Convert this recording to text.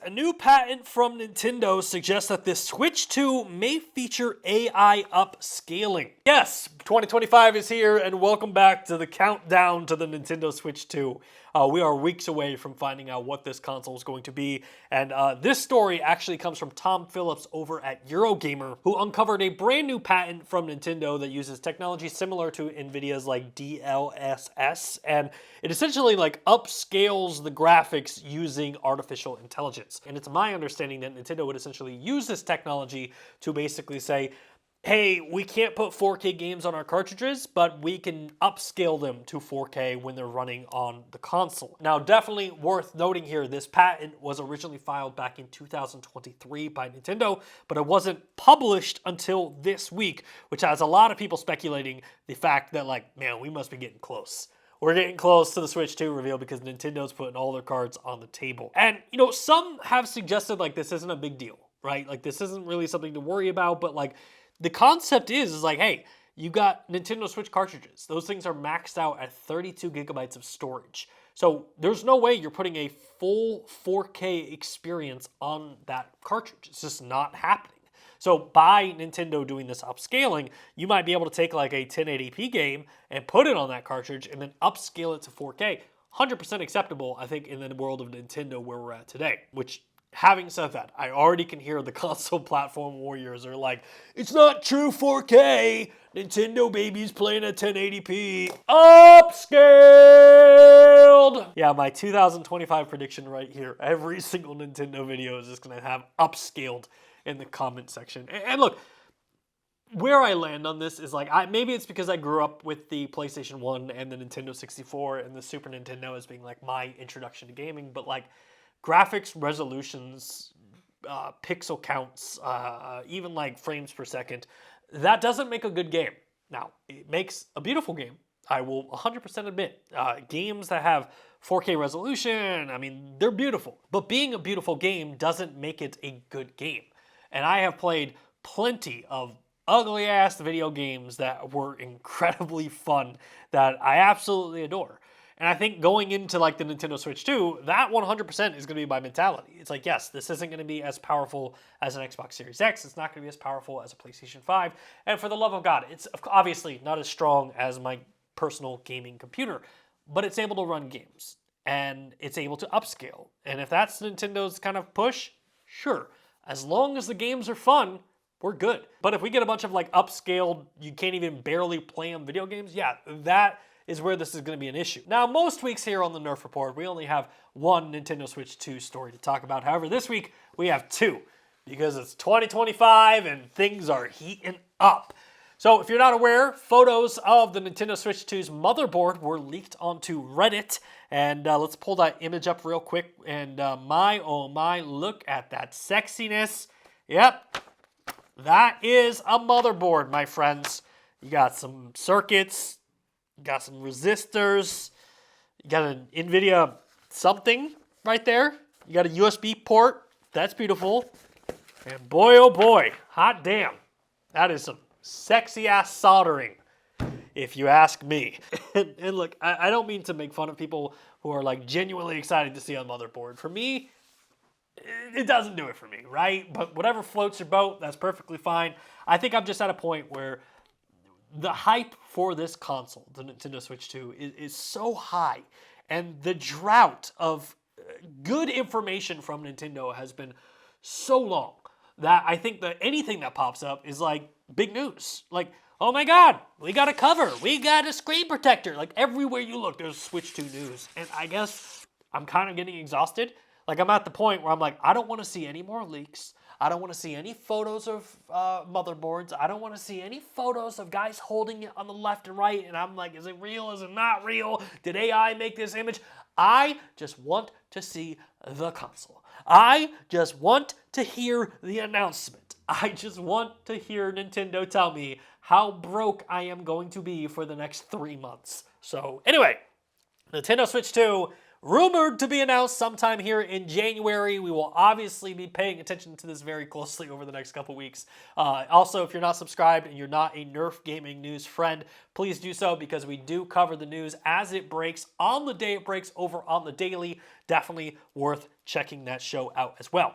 a new patent from Nintendo suggests that this Switch 2 may feature AI upscaling. Yes, 2025 is here, and welcome back to the countdown to the Nintendo Switch 2. We are weeks away from finding out what this console is going to be, and this story actually comes from Tom Phillips over at Eurogamer, who uncovered a brand new patent from Nintendo that uses technology similar to NVIDIA's like DLSS, and it essentially like upscales the graphics using artificial intelligence. And it's my understanding that Nintendo would essentially use this technology to basically say, hey, we can't put 4K games on our cartridges, but we can upscale them to 4K when they're running on the console. Now, definitely worth noting here, this patent was originally filed back in 2023 by Nintendo, but it wasn't published until this week, which has a lot of people speculating the fact that, like, man, we must be getting close. We're getting close to the Switch 2 reveal because Nintendo's putting all their cards on the table. And, you know, some have suggested, like, this isn't a big deal, right? Like, this isn't really something to worry about, but, like, the concept is like, hey, you got Nintendo Switch cartridges. Those things are maxed out at 32 gigabytes of storage. So there's no way you're putting a full 4K experience on that cartridge. It's just not happening. So by Nintendo doing this upscaling, you might be able to take like a 1080p game and put it on that cartridge and then upscale it to 4K. 100% acceptable, I think, in the world of Nintendo where we're at today, which, having said that, I already can hear the console platform warriors are like, it's not true 4K. Nintendo baby's playing at 1080p. Upscaled! Yeah, my 2025 prediction right here. Every single Nintendo video is just going to have upscaled in the comment section. And look, where I land on this is like, maybe it's because I grew up with the PlayStation 1 and the Nintendo 64 and the Super Nintendo as being like my introduction to gaming, but like, graphics resolutions, pixel counts, even like frames per second, that doesn't make a good game. Now, it makes a beautiful game. I will 100% admit. Games that have 4K resolution, I mean, they're beautiful. But being a beautiful game doesn't make it a good game. And I have played plenty of ugly-ass video games that were incredibly fun that I absolutely adore. And I think going into like the Nintendo Switch 2, that 100% is going to be my mentality. It's like, yes, this isn't going to be as powerful as an Xbox Series X. It's not going to be as powerful as a PlayStation 5. And for the love of God, it's obviously not as strong as my personal gaming computer, but it's able to run games and it's able to upscale. And if that's Nintendo's kind of push, sure. As long as the games are fun, we're good. But if we get a bunch of like upscaled, you can't even barely play them video games, yeah, that is where this is going to be an issue. Now, most weeks here on the Nerf Report, we only have one Nintendo Switch 2 story to talk about. However, this week, we have two, because it's 2025 and things are heating up. So, if you're not aware, photos of the Nintendo Switch 2's motherboard were leaked onto Reddit. And let's pull that image up real quick. And my, oh my, look at that sexiness. Yep, that is a motherboard, my friends. You got some circuits, you got some resistors, you got an NVIDIA something right there. You got a USB port. That's beautiful. And boy, oh boy, hot damn. That is some sexy ass soldering, if you ask me. And look, I don't mean to make fun of people who are like genuinely excited to see a motherboard. For me, it doesn't do it for me, right? But whatever floats your boat, that's perfectly fine. I think I'm just at a point where the hype for this console, the Nintendo Switch 2, is so high. And the drought of good information from Nintendo has been so long that I think that anything that pops up is like big news. Like, oh my God, we got a cover. We got a screen protector. Like everywhere you look, there's Switch 2 news. And I guess I'm kind of getting exhausted. Like I'm at the point where I'm like, I don't want to see any more leaks. I don't want to see any photos of motherboards. I don't want to see any photos of guys holding it on the left and right. And I'm like, is it real? Is it not real? Did AI make this image? I just want to see the console. I just want to hear the announcement. I just want to hear Nintendo tell me how broke I am going to be for the next 3 months. So anyway, Nintendo Switch 2 rumored to be announced sometime here in January. We will obviously be paying attention to this very closely over the next couple weeks. Also, if you're not subscribed and you're not a Nerf Gaming News friend, please do so, because we do cover the news as it breaks on the day it breaks over on the daily. Definitely worth checking that show out as well.